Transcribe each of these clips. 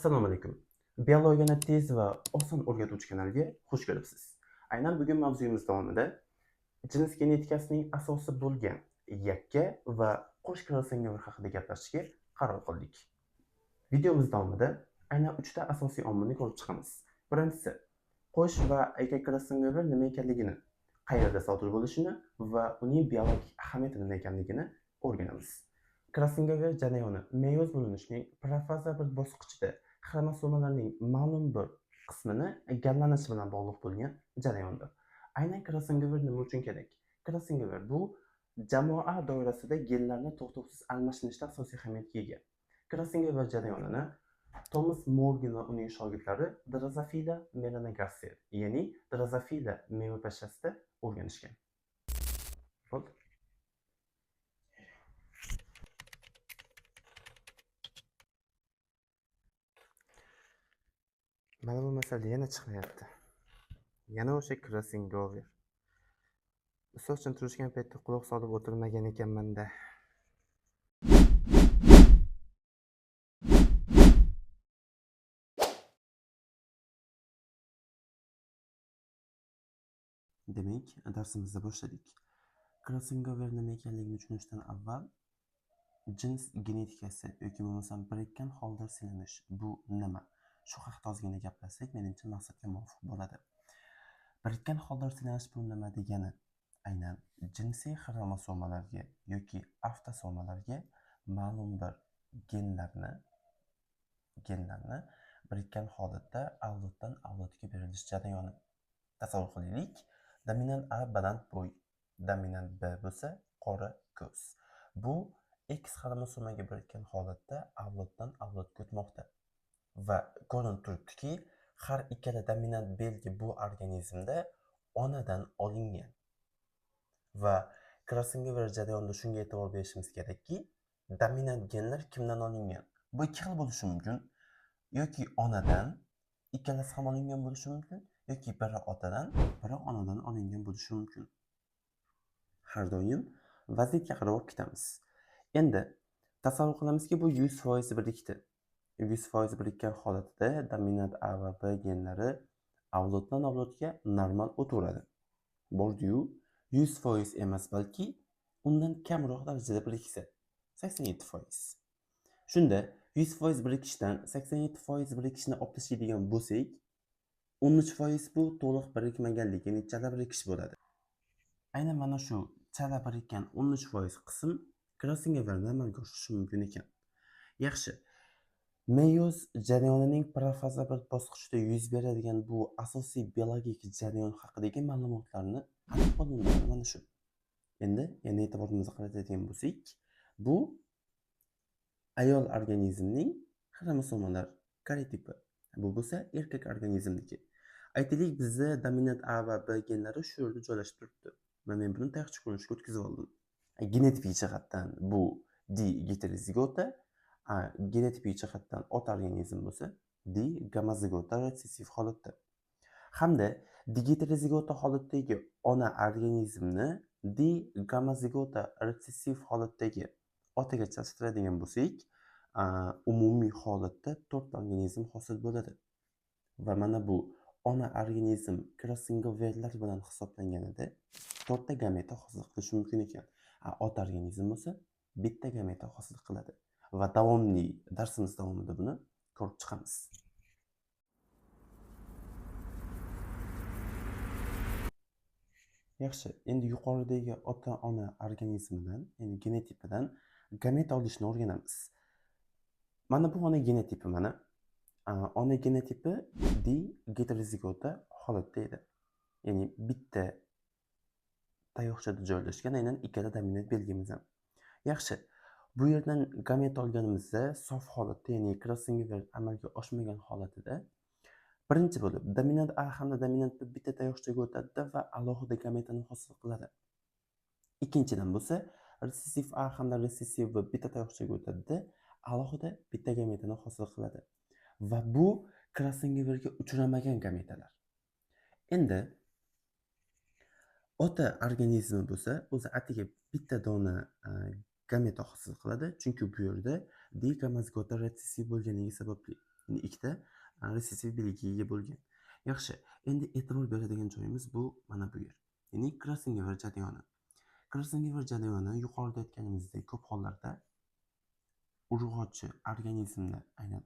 Assalomu alaykum. Biologiyani tez va oson o'rgatuvchi kanaliga xush kelibsiz. Aynan bugun mavzuyimiz davomida jins genetikasining asosi bo'lgan yakka va qo'sh krossovер haqida gaplashishga qaror qildik. Videomiz davomida aynan 3 ta asosiy omilni ko'rib chiqamiz. Birinchisi, qo'sh va erkak krossovер nima ekanligini, qayerda sodir bo'lishini va uning biologik ahamiyati nima ekanligini o'rganamiz. Krossovер jarayoni meyoz bo'linishining profaza bir bosqichida xromosomalarning ma'lum bir qismini egallanishi bilan bog'liq bo'lgan jarayondir. Aynan krossovер nima uchun kerak? Krossover bu jamoa doirasida genlarni to'xtovsiz almashinishda asosiy ahamiyatga ega. Krossover jarayonini Thomas Morgan va uning shogirdlari Drosophila melanogaster, ya'ni Drosophila mevapashasida o'rganishgan. Mana bu masala yana chiqmayapti. Yana o'sha krossovер. Misol uchun turishgan paytda quloq solib o'tirmagan ekanman-da. Demak, darsimizni boshladik. Krossovер nima ekanligini tushunishdan avval jins genetikasi yoki bo'lmasam birikkan holda silinish bu nima? Shu haqida ozgina gaplashsak, menimcha maqsadga muvofiq bo'ladi. Birikkan holda silinish bu nima degani? Aynan jinsiy xromosomalarga yoki avtosomalarga ma'lum bir genlarni birikkan holatda avloddan avlodga berilish jarayoni. Tasavvur qilaylik, dominant A baland bo'y, dominant B bo'lsa qora ko'z. Bu X xromosomaga birikkan holatda avloddan avlodga o'tmoqda. Va ko'rinib turibdiki, har ikkala dominant belgi bu organizmda onadan olingan. Va krossovер jarayonida shunga e'tibor berishimiz kerakki, dominant genlar kimdan olingan? Bu ikki xil bo'lishi mumkin. Yoki onadan, ikkalasi ham olingan bo'lishi mumkin, yoki biri otadan, biri onadan olingan bo'lishi mumkin. Har doim vaziyatga qarab ketamiz. Endi tasavvur qilamizki, bu 100% birikdi. 100% birikkan holatda dominant A va B genlari avloddan avlodga normal o'taveradi. Bordi-yu, 100% emas, balki undan kamroq darajada biriksa, 87%. Shunda 100% birikishdan 87% birikishni olib tashlaydigan bo'lsak, 13% bu to'liq birikmaganlik, ya'ni chala birikish bo'ladi. Aynan mana shu chala birikkan 13% qism krossoverne amalga oshirishi mumkin ekan. Yaxshi. Meyoz jarayonining profaza bir bosqichida yuz beradigan bu asosiy biologik jarayon haqidagi ma'lumotlarni aniq olingan mana shu. Endi yana e'tiborimizni qaratadigan bo'lsak, bu ayol organizmning xromosomalar karyotipi. Bu bo'lsa erkak organizmniki. Aytaylik, bizda dominant A va B genlari shu yerda joylashib turibdi. Va men buni tashqi ko'rinishga o'tkazib oldim. Genetipik jihatdan bu D heterozigota, genetipik jihatdan ota organizm bo'lsa D gamozigota retsessiv holatda. Hamda D heterozigota holatdagi ona organizmni D gamozigota retsessiv holatdagi otaga chalishtiradigan bo'lsak, umumiy holatda 4 organizm hosil bo'ladi. Va mana bu ona organizm krossovverlar bilan hisoblanganida 4 ta gameta hosil qilishi mumkin ekan. Ota organizm bo'lsa bitta gameta hosil qiladi. Va davomli darsimiz davomida buni ko'rib chiqamiz. Yaxshi, endi yuqoridagi ota-ona organizmidan, ya'ni genotipidan gameta olishni o'rganamiz. Mana bu ona genotipi mana. Ona genotipi D heterozigota holatda edi. Ya'ni bitta tayoqchada joylashgan, aynan ikkala dominant belgimiz ham. Yaxshi. Bu yerdan gameta olganimizda sof holatda, ya'ni krossovер amalga oshmagan holatida birinchi bo'lib dominant A hamda dominant B bitta tayoqchaga o'tadi va alohida gametani hosil qiladi. Ikkinchidan bo'lsa, resessiv A hamda resessiv B bitta tayoqchaga o'tadi, alohida bitta gametani hosil qiladi. Va bu krossovverga uchramagan gametalar. Endi ota organizmi bo'lsa, o'zi atiga bitta dona gameta hosil qiladi, chunki bu yerda D gamozigota retsessiv bo'lganligi sababli. ya'ni ikkita resessiv belgiga ega bo'lgan. Yaxshi, endi e'tibor beradigan joyimiz bu mana bu yer. Ya'ni Krasnovar jarayoni. Krasnovar jarayoni yuqorida aytganimizdek ko'p hollarda urg'ochi organizmda, aynan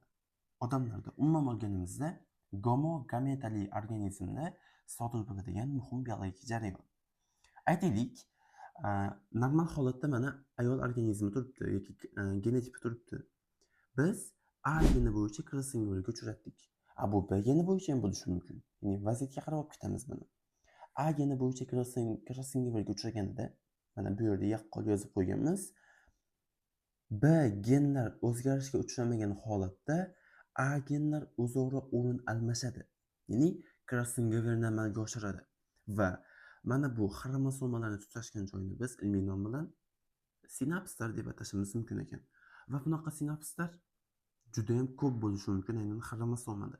odamlarda umuman olganimizda gomogametali organizmda sodir bo'ladigan muhim biologik jarayon. Aytaylik, normal holatda mana ayol organizmi turibdi yoki genotipi turibdi. Biz A geni bo'yicha Krasnovarga uchratdik. Bu B geni bo'yicha ham bo'lishi mumkin. Ya'ni vaziyatga qarab olib ketamiz buni. A geni bo'yicha Krasnovarga uchraganida mana bu yerda yaqqol yozib qo'yganmiz. B genlar o'zgarishga uchramagan holatda A genlar o'zaro o'rin almashadi. Ya'ni Krasnovarni amalga oshiradi va mana bu xromosomalarni tutashgan joyni biz ilmiy nom bilan sinapslar deb atashimiz mumkin ekan. Va bunaqa sinapslar juda ham ko'p bo'lishi mumkin aynan xromosomada.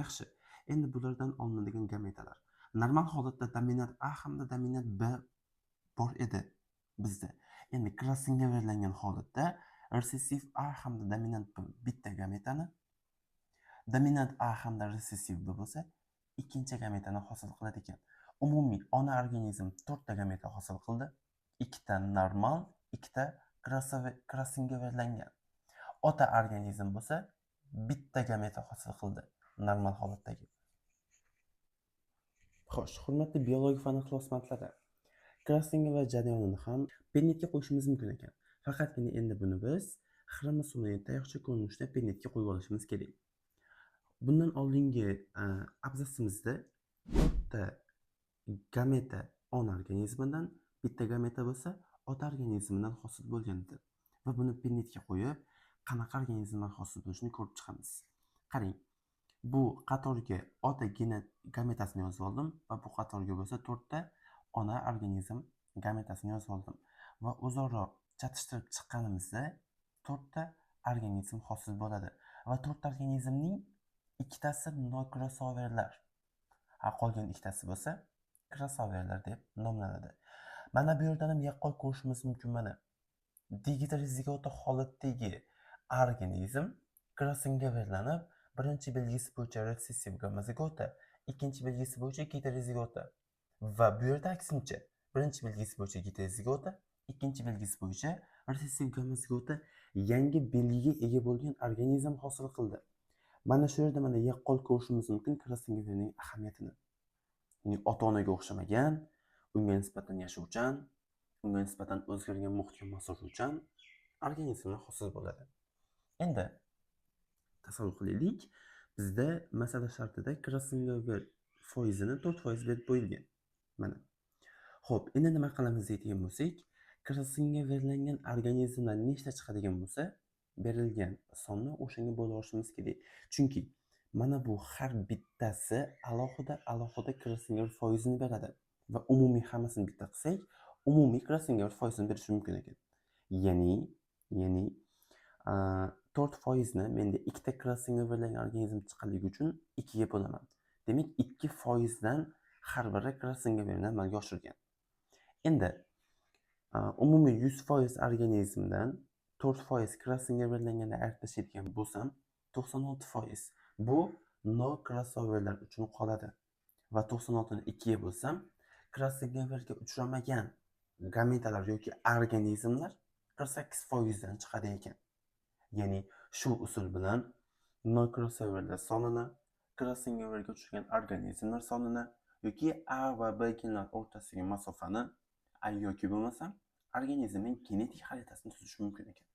Yaxshi, endi bulardan olinadigan gametalar. Normal holatda dominant A hamda dominant B bor edi bizda. Endi Krasnovarlangan holatda resessiv A hamda dominant B bitta gametani, dominant A hamda resessiv B bo'lsa, ikkinchi gametani hosil qiladi ekan. Umumiy ona organizm 4 ta gameta hosil qildi. 2 ta normal, 2 ta Krasnovarlangan. Ota organizm bo'lsa, bitta gameta hosil qildi normal holatdagi. Xo'sh, hurmatli biologik fan ixlosmandlari, Krasnovar jarayonini ham pennetga qo'yishimiz mumkin ekan. Faqatgina endi buni biz xromosomali tayoqcha ko'rinishida pennetga qo'yib olishimiz kerak. Bundan oldingi abzatsimizda 4 ta gameta ona organizmidan, bitta gameta bo'lsa, ota organizmidan hosil bo'lgan edi. Va buni pennetga qo'yib, qanaqa organizmlar hosil bo'lishini ko'rib chiqamiz. Qarang, bu qatorga ota gametasini yozib oldim va bu qatorga bo'lsa 4 ta ona organizm gametasini yozib oldim. Va o'zaro chatishtirib chiqqanimizda 4 ta organizm hosil bo'ladi. Va 4 ta organizmning ikkitasi nokrossoverlar. Qolgan ikkitasi bo'lsa krossoverlar deb nomlanadi. Mana bu yerdan ham yaqqol ko'rishimiz mumkin mana. Digitalizigota holatdagi organizm Krasnovarlanib, birinchi belgisi bo'yicha resessiv gomozigota, ikkinchi belgisi bo'yicha heterozigota. Va bu yerda aksincha, birinchi belgisi bo'yicha heterozigota, ikkinchi belgisi bo'yicha resessiv gomozigota yangi belgiga ega bo'lgan organizm hosil qildi. Mana shu yerda mana yaqqol ko'rishimiz mumkin Krasnovarning ahamiyatini. Ya'ni ota-onaga o'xshamagan, unga nisbatan yashovchan, unga nisbatan o'zgargan muhitga moslashuvchan organizmlar hosil bo'ladi. Endi tasavvur qilaylik, bizda masala shartida Krasnovar foizini 4% berib qo'yilgan. Mana. Xo'p, endi nima qilamiz deydigan bo'lsak, Krasnovarlangan organizmlar nechta chiqadigan bo'lsa, berilgan sonni o'shanga bo'lib olishimiz kerak. Chunki mana bu har bittasi alohida Krasnovar foizini beradi va umumiy hammasini bitta qilsak, umumiy Krasnovar foizini berishi mumkin ekan. Ya'ni 4% ni menda ikkita Krasnovarlangan organizm chiqqanligi uchun 2 ga bo'laman. Demak, 2% dan har biri Krasnovarni amalga oshirgan. Endi umumiy 100% organizmdan 4% Krasnovarlanganni ayirib tashlaydigan bo'lsam, 96% bu no krossoverlar uchun qoladi. Va 96 ni 2 ga bo'lsam, Krasnovarga uchramagan gametalar yoki organizmlar 48% dan chiqadi ekan. Ya'ni shu usul bilan no crossoverlar sonini, Krasnovarga uchragan organizmlar sonini yoki A va B genlar o'rtasidagi masofani yoki bo'lmasam organizmning genetik xaritasini tuzish mumkin ekan.